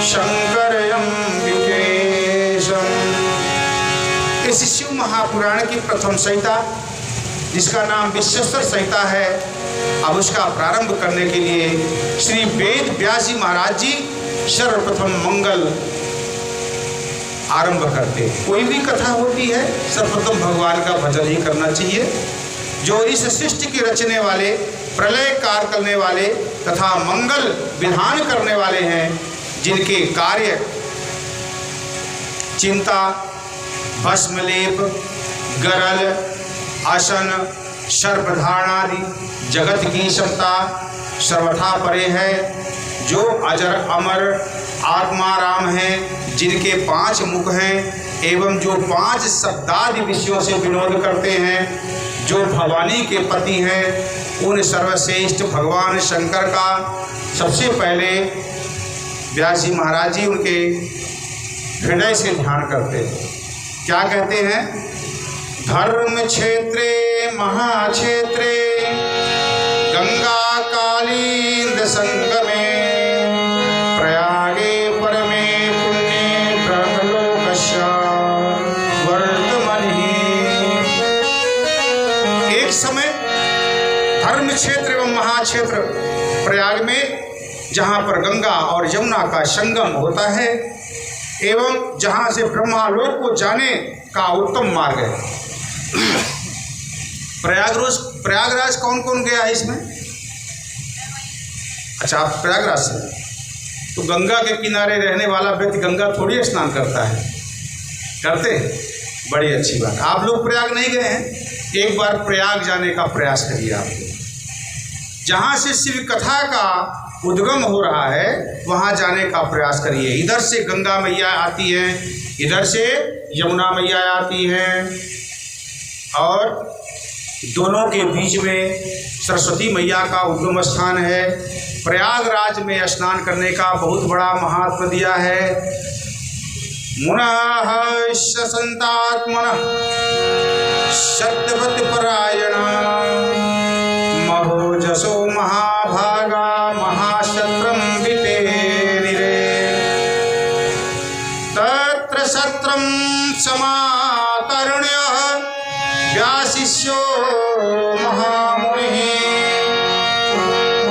शंकरम्बिकेशम्। इस शिव महापुराण की प्रथम संहिता, जिसका नाम विश्वेश्वर संहिता है, अब उसका प्रारंभ करने के लिए श्री वेद व्यास जी महाराज जी सर्वप्रथम मंगल आरंभ करते हैं। कोई भी कथा होती है सर्वप्रथम भगवान का भजन ही करना चाहिए, जो इस सृष्टि के रचने वाले, प्रलय कार करने वाले तथा मंगल विधान करने वाले हैं, जिनके कार्य चिंता, भस्मलेप, गरल, आसन, सर्पधारण आदि जगत की क्षमता सर्वथा परे है, जो अजर अमर आत्मा राम हैं, जिनके 5 मुख हैं एवं जो 5 शब्दादि विषयों से विनोद करते हैं, जो भवानी के पति हैं, उन सर्वश्रेष्ठ भगवान शंकर का सबसे पहले व्यास जी महाराज जी उनके हृदय से ध्यान करते हैं। क्या कहते हैं? धर्म क्षेत्रे महाक्षेत्रे गंगा कालिंद संगमे प्रयागे परमे पुण्ये ब्रह्मलोकस्य वर्तमनि। एक समय धर्म क्षेत्र एवं महाक्षेत्र प्रयाग में, जहाँ पर गंगा और यमुना का संगम होता है एवं जहाँ से ब्रह्मालोक को जाने का उत्तम मार्ग है। प्रयागराज कौन कौन गया है इसमें? अच्छा, आप प्रयागराज से, तो गंगा के किनारे रहने वाला व्यक्ति गंगा थोड़ी स्नान करता है, करते हैं? बड़ी अच्छी बात। आप लोग प्रयाग नहीं गए हैं, एक बार प्रयाग जाने का प्रयास करिए। आप जहाँ से शिव कथा का उद्गम हो रहा है वहाँ जाने का प्रयास करिए। इधर से गंगा मैया आती हैं, इधर से यमुना मैया आती हैं, और दोनों के बीच में सरस्वती मैया का उद्गम स्थान है। प्रयागराज में स्नान करने का बहुत बड़ा महात्म्य दिया है। मुनः संतात्मनः सत्यवत परायण महोजसो महाभागा महाशत्रम वितेनिरे तत्र सत्रम समाकर्ण्य व्यासिष्यो महामुनिः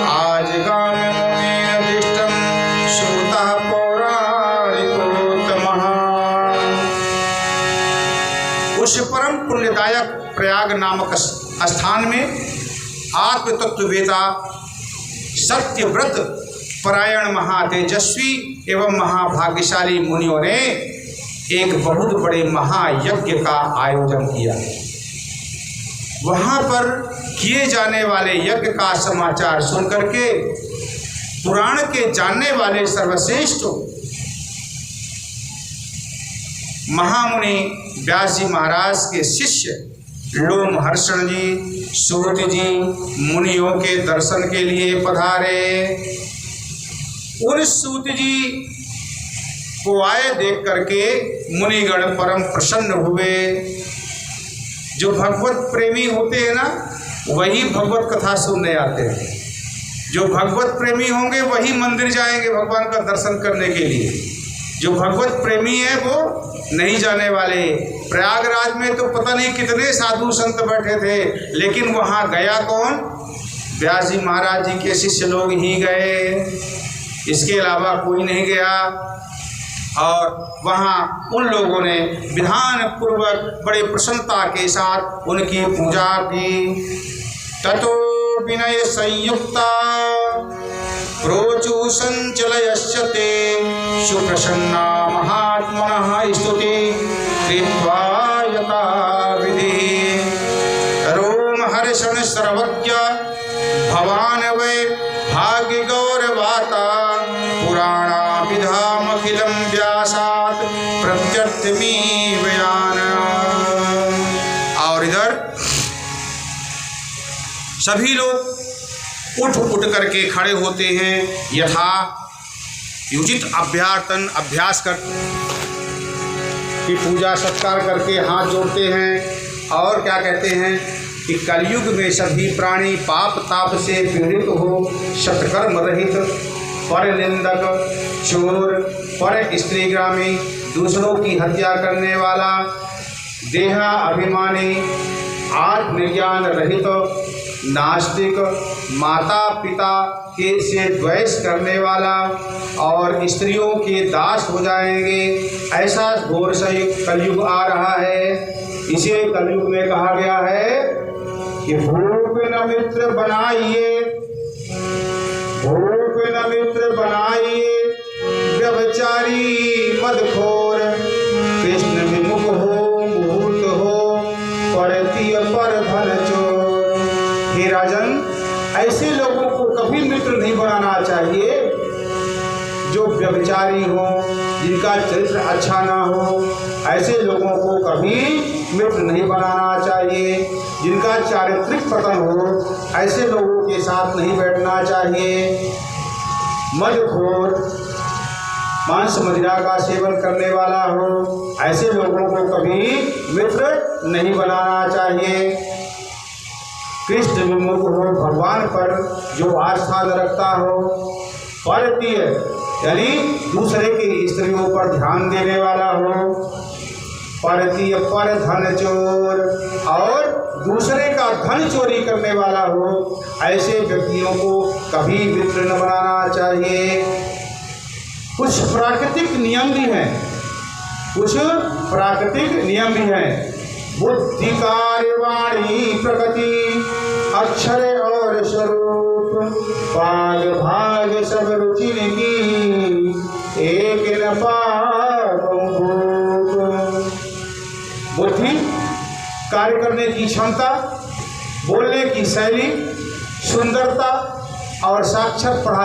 आज गामे मुनिर्दिष्टं श्रुतः पौराणिकोत्तमः। उस परम पुण्यदायक प्रयाग नामक स्थान में आत्मतत्ववेता सत्यव्रत परायण महातेजस्वी एवं महाभाग्यशाली मुनियों ने एक बहुत बड़े महायज्ञ का आयोजन किया। वहाँ पर किए जाने वाले यज्ञ का समाचार सुनकर के पुराण के जानने वाले सर्वश्रेष्ठ महामुनि व्यास जी महाराज के शिष्य लोमहर्षण जी, सूत जी मुनियों के दर्शन के लिए पधारे। उन सूत जी को आए देख करके मुनिगण परम प्रसन्न हुए। जो भगवत प्रेमी होते हैं ना, वही भगवत कथा सुनने आते हैं। जो भगवत प्रेमी होंगे वही मंदिर जाएंगे भगवान का दर्शन करने के लिए। जो भगवत प्रेमी है वो नहीं जाने वाले। प्रयागराज में तो पता नहीं कितने साधु संत बैठे थे, लेकिन वहाँ गया कौन? व्यास जी महाराज जी के शिष्य लोग ही गए, इसके अलावा कोई नहीं गया। और वहाँ उन लोगों ने विधान पूर्वक बड़े प्रसन्नता के साथ उनकी पूजा की। ततो विनय संयुक्ता प्रोचु संचलयस्यते सुप्रसन्ना महात्मनः स्तुति कृत्वा यथा विधि रोमहर्षण सर्वज्ञ भवान् वै भाग्य गौरवाता पुराणाभिधामखिलं व्यासात् प्रत्यर्थमी व्यान। और इधर सभी लोग उठ करके खड़े होते हैं, यथा उचित अभ्यास कर की पूजा सत्कार करके हाथ जोड़ते हैं। और क्या कहते हैं कि कलयुग में सभी प्राणी पाप ताप से पीड़ित हो, सत्कर्म रहित पर निंदक, चोर, पर स्त्रीग्रामी, दूसरों की हत्या करने वाला, देहा अभिमानी, आत्मज्ञान रहित, नास्तिक, माता पिता के से द्वेष करने वाला और स्त्रियों के दास हो जाएंगे। ऐसा घोर कलयुग आ रहा है। इसे कलयुग में कहा गया है कि भूप न मित्र बनाइए, भूप न मित्र बनाइए, व्यभिचारी मदखोर, कृष्ण विमुख हो, मुहूर्त हो, परतीय पर धन चोर। हे राजन, ऐसे लोगों को कभी मित्र नहीं बनाना चाहिए जो व्यभिचारी हो, जिनका चरित्र अच्छा ना हो। ऐसे लोगों को कभी मित्र नहीं बनाना चाहिए, जिनका चारित्रिक पतन हो। ऐसे लोगों के साथ नहीं बैठना चाहिए। मदखोर, मांस मदिरा का सेवन करने वाला हो, ऐसे लोगों को कभी मित्र नहीं बनाना चाहिए। कृष्ण विमुख हो, भगवान पर जो आस्था न रखता हो। परतीय यानी दूसरे की स्त्रियों पर ध्यान देने वाला हो। परतीय पर धन चोर, और दूसरे का धन चोरी करने वाला हो। ऐसे व्यक्तियों को कभी मित्र न बनाना चाहिए। कुछ प्राकृतिक नियम भी हैं, कुछ प्राकृतिक नियम भी हैं। बुद्धि, कार्य, वाणी, प्रकृति, अक्षर और स्वरूप, पाग भाग सब रुचि की, एक न पाऊं भूप। बुद्धि, कार्य करने की क्षमता, बोलने की शैली, सुंदरता और साक्षात पढ़ा